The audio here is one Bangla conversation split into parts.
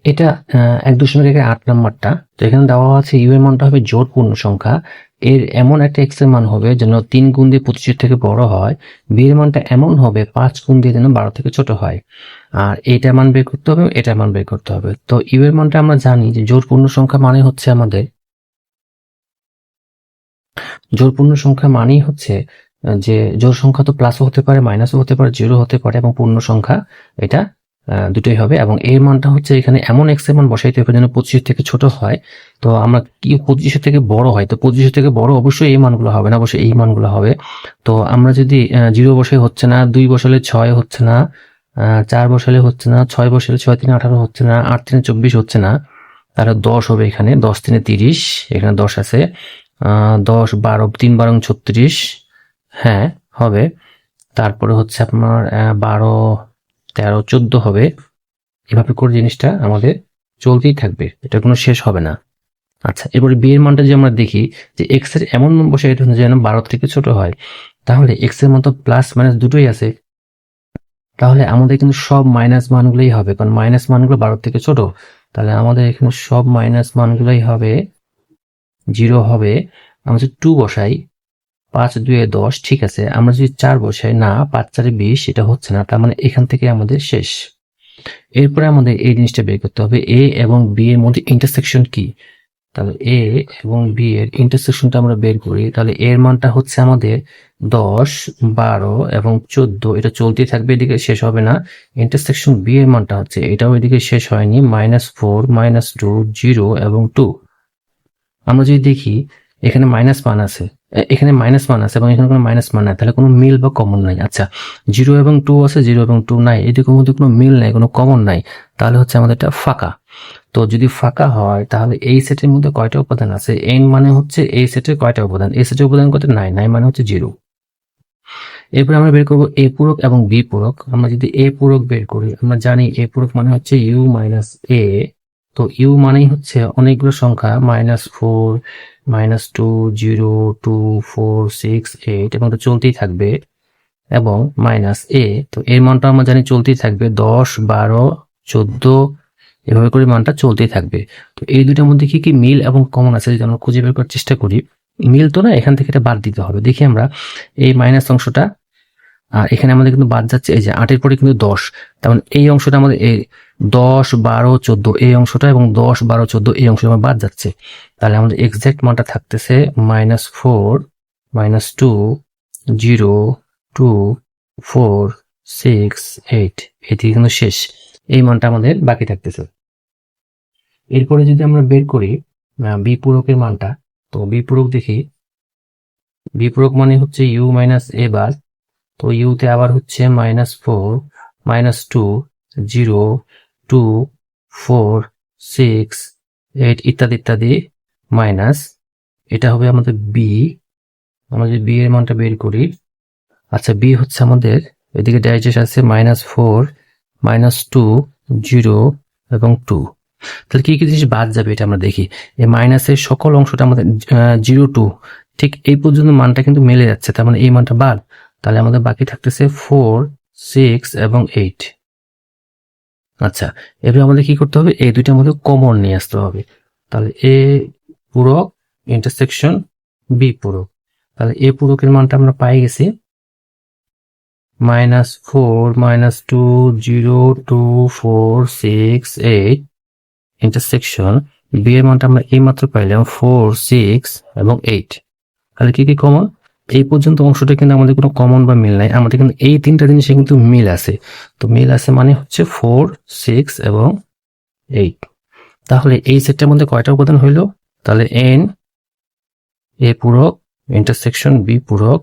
এটা 1.8 নাম্বারটা। তো এখানে দেওয়া আছে ইউ এর মানটা হবে জোড় পূর্ণ সংখ্যা, এর এমন একটা এক্স এর মান হবে যেন 3 গুণ দিয়ে 25 থেকে বড় হয়, বি এর মানটা এমন হবে 5 গুণ দিয়ে যেন 12 থেকে ছোট হয়। আর এটার মান বের করতে হবে, এটার মান বের করতে হবে। তো ইউ এর মানটা আমরা জানি যে জোড় পূর্ণ সংখ্যা মানে হচ্ছে আমাদের জোড় পূর্ণ সংখ্যা মানেই হচ্ছে যে জোড় সংখ্যা তো প্লাসও হতে পারে, মাইনাসও হতে পারে, জিরো হতে পারে, এবং পূর্ণ সংখ্যা এটা দুটোই হবে। এবং এর মানটা হচ্ছে এখানে এমন এক্স এর মান বসাইতে হবে যেন 25 থেকে ছোট হয়। তো আমরা কি 25 থেকে বড় হয়, তো 25 থেকে বড় অবশ্যই এই মানগুলো হবে না, অবশ্যই এই মানগুলো হবে। তো আমরা যদি 0 বসাই হচ্ছে না, 2 বসালে 6 হচ্ছে না, 4 বসালে হচ্ছে না, 6 বসালে 6 3 18 হচ্ছে না, 8 3 24 হচ্ছে না, তাহলে 10 হবে এখানে, 10 3 30, এখানে 10 আছে, 10 12 3 12 36, হ্যাঁ হবে। তারপরে হচ্ছে আপনার 12 13 14 হবে। এভাবে করে জিনিসটা আমাদের চলতেই থাকবে, এটা কোনো শেষ হবে না। আচ্ছা, এবারে বি এর মানটা যদি আমরা দেখি যে এক্স এর এমন মান বসে এটা যেন 12 থেকে ছোট হয়, তাহলে এক্স এর মান তো প্লাস মাইনাস দুটোই আছে, তাহলে আমাদের কিন্তু সব মাইনাস মানগুলোই হবে, কারণ মাইনাস মানগুলো 12 থেকে ছোট। তাহলে আমাদের এখানে সব মাইনাস মানগুলোই হবে, 0 হবে। আমরা যদি 2 বসাই, 5 2 10, ঠিক আছে। আমরা যদি 4 বসাই, না 5 4 20, এটা হচ্ছে না, তার মানে এখান থেকে আমাদের শেষ। এরপরে আমাদের এই জিনিসটা বের করতে হবে, এ এবং বি এর মধ্যে ইন্টারসেকশন কি। তাহলে এ এবং বি এর ইন্টারসেকশনটা আমরা বের করি, তাহলে এর মানটা হচ্ছে আমাদের 10 12 এবং 14, এটা চলতেই থাকবে, এদিকে শেষ হবে না। ইন্টারসেকশন বি এর মানটা হচ্ছে, এটাও এদিকে শেষ হয়নি, -4 -2 0 এবং 2। আমরা যদি দেখি এখানে মাইনাস মান আছে, এখানে মাইনাস মান আছে এবং এখানে কোনো মাইনাস মান নাই, তাহলে কোনো মিল বা কমন নাই। আচ্ছা, 0 এবং 2 আছে, 0 এবং 2 নাই, এদিকের মধ্যে কোনো মিল নাই, কোনো কমন নাই, তাহলে হচ্ছে আমাদের এটা ফাঁকা। তো যদি ফাঁকা হয় তাহলে এই সেটের মধ্যে কয়টা উপাদান আছে, n মানে হচ্ছে এই সেটের কয়টা উপাদান, এই সেটের উপাদান কত, 9, 9 মানে হচ্ছে 0। এরপর আমরা বের করবো এ পূরক এবং বি পূরক। আমরা যদি এ পূরক বের করি, আমরা জানি এ পূরক মানে হচ্ছে ইউ মাইনাস এ। তো ইউ মানেই হচ্ছে অনেকগুলো সংখ্যা, -4 -2 0 2 4 6 8, এবং এটা চলতেই থাকবে, এবং মাইনাস এ, তো এর মানটা আমরা জানি চলতেই থাকবে 10 12 14, এভাবে করে মানটা চলতেই থাকবে। তো এই দুইটার মধ্যে কি কি মিল এবং কমন আছে যদি আমরা খুঁজে বের করার চেষ্টা করি। মিল তো না, এখান থেকে এটা বাদ দিতে হবে। দেখি আমরা এই মাইনাস অংশটা, আর এখানে আমাদের কিন্তু বাদ যাচ্ছে এই যে 8 এর পরে কিন্তু 10, তার মানে এই অংশটা আমাদের এই 10 12 14 এই অংশটা, এবং 10 12 14 এই অংশটা আমার বাদ যাচ্ছে। তাহলে আমাদের এক্সাক্ট মানটা থাকতেছে -4 -2 0 2 4 6 8, এদিকে কিন্তু শেষ, এই মানটা আমাদের বাকি থাকতেছে। এরপরে যদি আমরা বের করি বি পূরকের মানটা, তো বি পূরক দেখি, বি পূরক মানে হচ্ছে ইউ মাইনাস এ বার, তো ইউতে আবার হচ্ছে -4 -2 0 2 4 6 8 ইত্যাদি ইত্যাদি মাইনাস, এটা হবে আমাদের বি। আমরা যদি বি এর মানটা বের করি, আচ্ছা বি হচ্ছে আমাদের এদিকে ডাইজেস্ট আছে -4 -2 0 এবং 2। তাহলে কি কি জিনিস বাদ যাবে এটা আমরা দেখি। এই মাইনাসের সকল অংশটা আমাদের 0 2, ঠিক এই পর্যন্ত মানটা কিন্তু মিলে যাচ্ছে, তার মানে এই মানটা বাদ। তাহলে আমাদের বাকি থাকতেছে 4 6 এবং 8। আচ্ছা, এবার আমাদের কি করতে হবে, এই দুইটার মধ্যে কমন নিয়ে আসতে হবে। তাহলে এ পূরক ইন্টারসেকশন বি পূরক, তাহলে এ পূরকের মানটা আমরা পাই গেছি -4 -2 0 2 4 6 8 ইন্টারসেকশন বি এর মানটা আমরা এই মাত্র পাইলাম 4 6 এবং 8। তাহলে কি কি কমন, এই পর্যন্ত অংশটা কিন্তু আমাদের কোনো কমন বা মিল নাই, আমাদের কিন্তু এই তিনটা জিনিসে কিন্তু মিল আছে। তো মিল আছে মানে হচ্ছে 4 6 এবং 8। তাহলে এই সেটটার মধ্যে কয়টা উপাদান হইল, তাহলে এন এ পূরক ইন্টারসেকশন বি পূরক,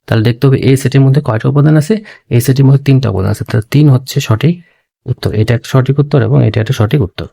তাহলে দেখতে হবে এই সেটের মধ্যে কয়টা উপাদান আছে, এই সেটের মধ্যে 3টা উপাদান আছে, তাহলে 3 হচ্ছে সঠিক উত্তর, এটা একটা সঠিক উত্তর এবং এটা একটা সঠিক উত্তর।